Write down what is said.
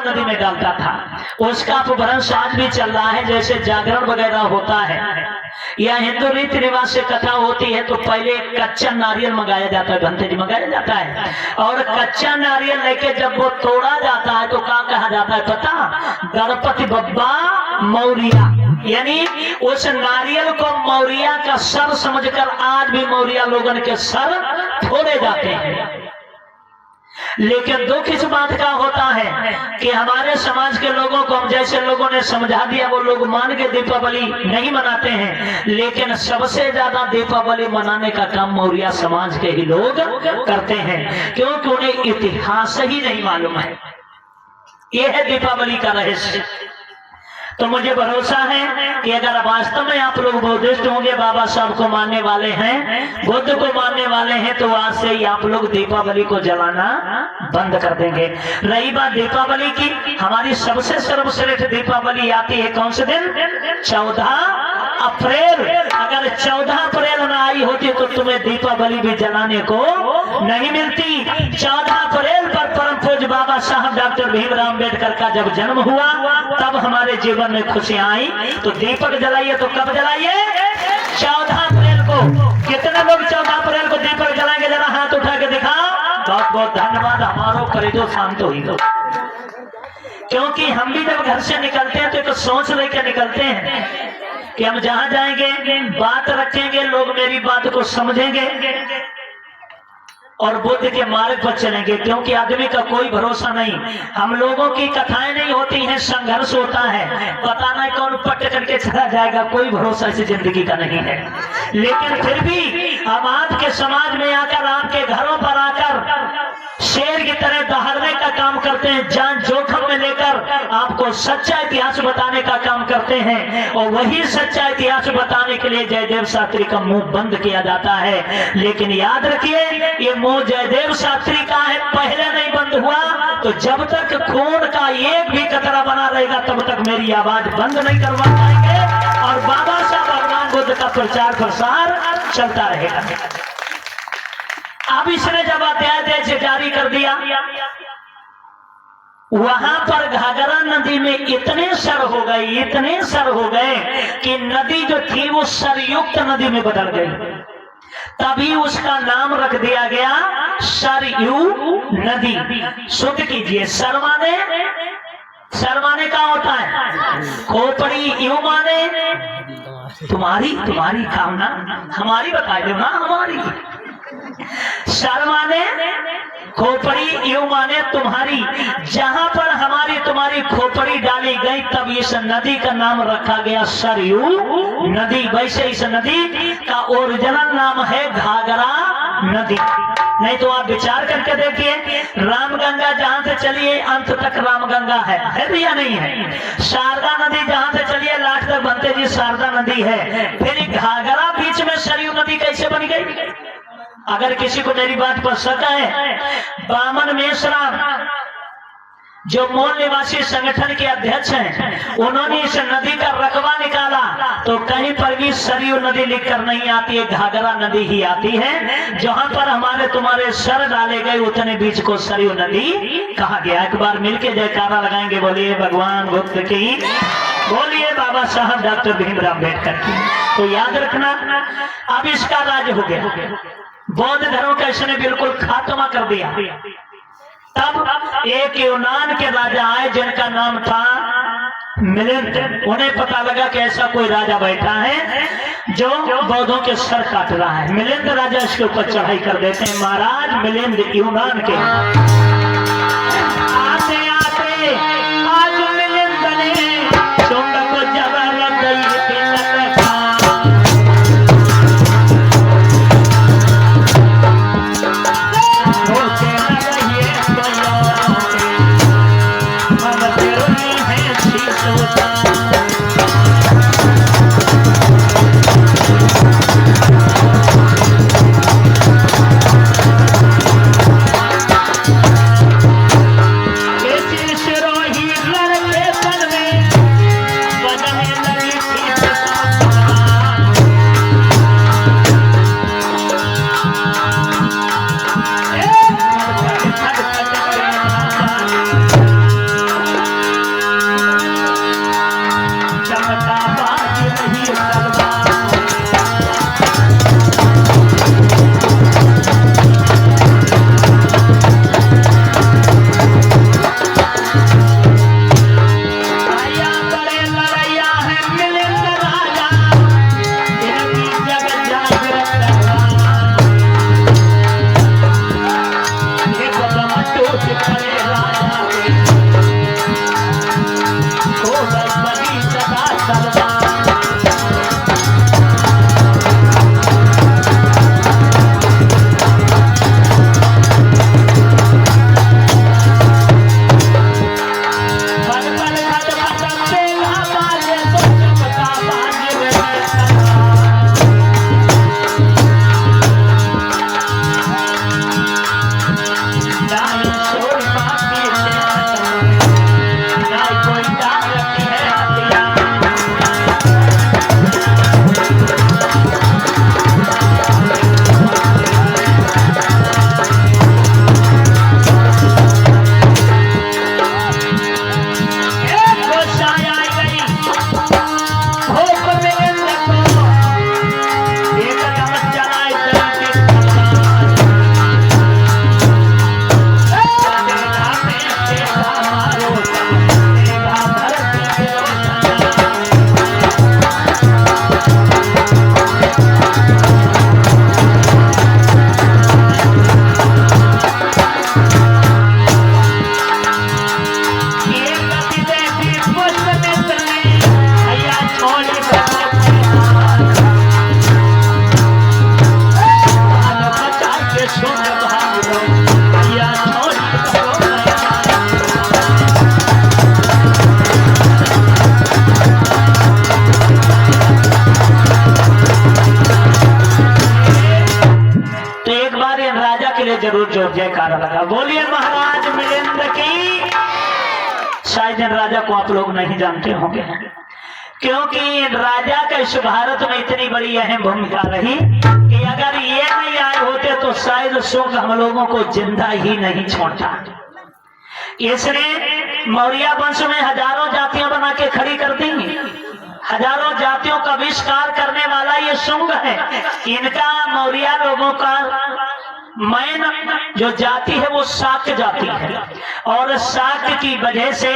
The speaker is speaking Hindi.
नदी में डालता था। उसका अपभ्रंश आज भी चल रहा है। जैसे जागरण वगैरह होता है या हिंदू रीति रिवाज से कथा होती है तो पहले कच्चा नारियल मंगाया जाता है, भंते जी मंगाया जाता है, और कच्चा नारियल लेके जब वो तोड़ा जाता है तो क्या कहा जाता है पता? गणपति बप्पा मौर्या। यानी उस नारियल को मौर्या का सर समझकर आज भी मौर्या लोगों के सर फोड़े जाते हैं। लेकिन दुख इस बात का होता है कि हमारे समाज के लोगों को हम जैसे लोगों ने समझा दिया वो लोग मान के दीपावली नहीं मनाते हैं, लेकिन सबसे ज्यादा दीपावली मनाने का काम मौर्य समाज के ही लोग करते हैं, क्योंकि उन्हें इतिहास ही नहीं मालूम है। यह है दीपावली का रहस्य। तो मुझे भरोसा है कि अगर वास्तव में आप लोग बुद्धिस्ट होंगे, बाबा साहब को मानने वाले हैं, बुद्ध को मानने वाले हैं, तो आज से ही आप लोग दीपावली को जलाना बंद कर देंगे। रही बात दीपावली की, हमारी सबसे सर्वश्रेष्ठ दीपावली आती है कौन से दिन? 14 अप्रैल। अगर 14 अप्रैल न आई होती तो तुम्हें दीपावली भी जलाने को नहीं मिलती। 14 अप्रैल पर परम पूज्य बाबा साहब डॉक्टर भीमराव अम्बेडकर का जब जन्म हुआ तब हमारे जीवन में खुशियां आई। तो दीपक जलाइए तो कब जलाइए? 14 अप्रैल को। कितने लोग 14 अप्रैल को दीपक जलाएंगे? जरा हाथ उठा के दिखाओ। बहुत बहुत धन्यवाद। हमारो करेजो शांत हुई तो, क्योंकि हम भी जब घर से निकलते हैं तो एक सोच लेकर निकलते हैं कि हम जहां जाएंगे बात रखेंगे, लोग मेरी बात को समझेंगे और बुद्ध के मार्ग पर चलेंगे, क्योंकि आदमी का कोई भरोसा नहीं। हम लोगों की कथाएं नहीं होती हैं, संघर्ष होता है, पता नहीं कौन पट करके चला जाएगा, कोई भरोसा इस जिंदगी का नहीं है। लेकिन फिर भी हम आपके समाज में आकर, आपके घरों पर आकर शेर की तरह दहाड़ने का काम करते हैं, जान जोखिम में लेकर आपको सच्चा इतिहास बताने का काम करते हैं। और वही सच्चा इतिहास बताने के लिए जयदेव शास्त्री का मुंह बंद किया जाता है। लेकिन याद रखिए, ये मुंह जयदेव शास्त्री का है, पहले नहीं बंद हुआ तो जब तक खून का एक भी कतरा बना रहेगा तब तक मेरी आवाज बंद नहीं करवा पाएंगे और बाबा साहब भगवान बुद्ध का प्रचार प्रसार चलता रहेगा। अब इसने जब अध्याय से जारी कर दिया, वहां पर घाघरा नदी में इतने सर हो गए कि नदी जो थी वो सरयुक्त नदी में बदल गई। तभी उसका नाम रख दिया गया सरयू नदी। शुद्ध कीजिए, सरमाने का होता है खोपड़ी, यू माने तुम्हारी कामना, हमारी बताए दो ना, हमारी। सर माने खोपड़ी, यू माने तुम्हारी। जहां पर हमारी तुम्हारी खोपड़ी डाली गई तब इस नदी का नाम रखा गया सरयू नदी। वैसे इस नदी का ओरिजिनल नाम है घाघरा नदी। नहीं तो आप विचार करके देखिए, रामगंगा जहां से चलिए अंत तक रामगंगा है भी या नहीं है? शारदा नदी जहां से चलिए लास्ट तक बनते जी शारदा नदी है। फिर घाघरा बीच में सरयू नदी कैसे बन गई? अगर किसी को मेरी बात पर शक है, बामन मेश्राम जो मूल निवासी संगठन के अध्यक्ष हैं, उन्होंने इस नदी का रकबा निकाला तो कहीं पर भी सरयू नदी लिखकर नहीं आती है, घाघरा नदी ही आती है। जहां पर हमारे तुम्हारे सर डाले गए उतने बीच को सरयू नदी कहा गया। एक बार मिलके जयकारा लगाएंगे, बोलिए भगवान बुद्ध की, बोलिए बाबा साहब डॉक्टर भीमराव अम्बेडकर की। तो याद रखना, अब इसका राज हो गया। बौद्ध धर्म का इसने बिल्कुल खात्मा कर दिया। तब एक यूनान के राजा आए जिनका नाम था मिलिंद। उन्हें पता लगा कि ऐसा कोई राजा बैठा है जो बौद्धों के सर काट रहा है। मिलिंद राजा इसके ऊपर चढ़ाई कर देते हैं। महाराज मिलिंद यूनान के आते आते आज मिलिंद ने तुम को जबर लग गई जरूर जो जयकारा लगा। बोलिए महाराज मिलिंद की। शायद इन राजा को आप लोग नहीं जानते होंगे, क्योंकि राजा का इस भारत में इतनी बड़ी अहम भूमिका रही कि अगर ये नहीं आए होते तो शायद सुख हम लोगों को जिंदा ही नहीं छोड़ता। इसने मौर्य वंश में हजारों जातियां बना के खड़ी कर दी। हजारों जातियों का आविष्कार करने वाला ये शुंग है। इनका मौर्य लोगों का मैन जो जाति है वो शाक्य जाति है, और शाक्य की वजह से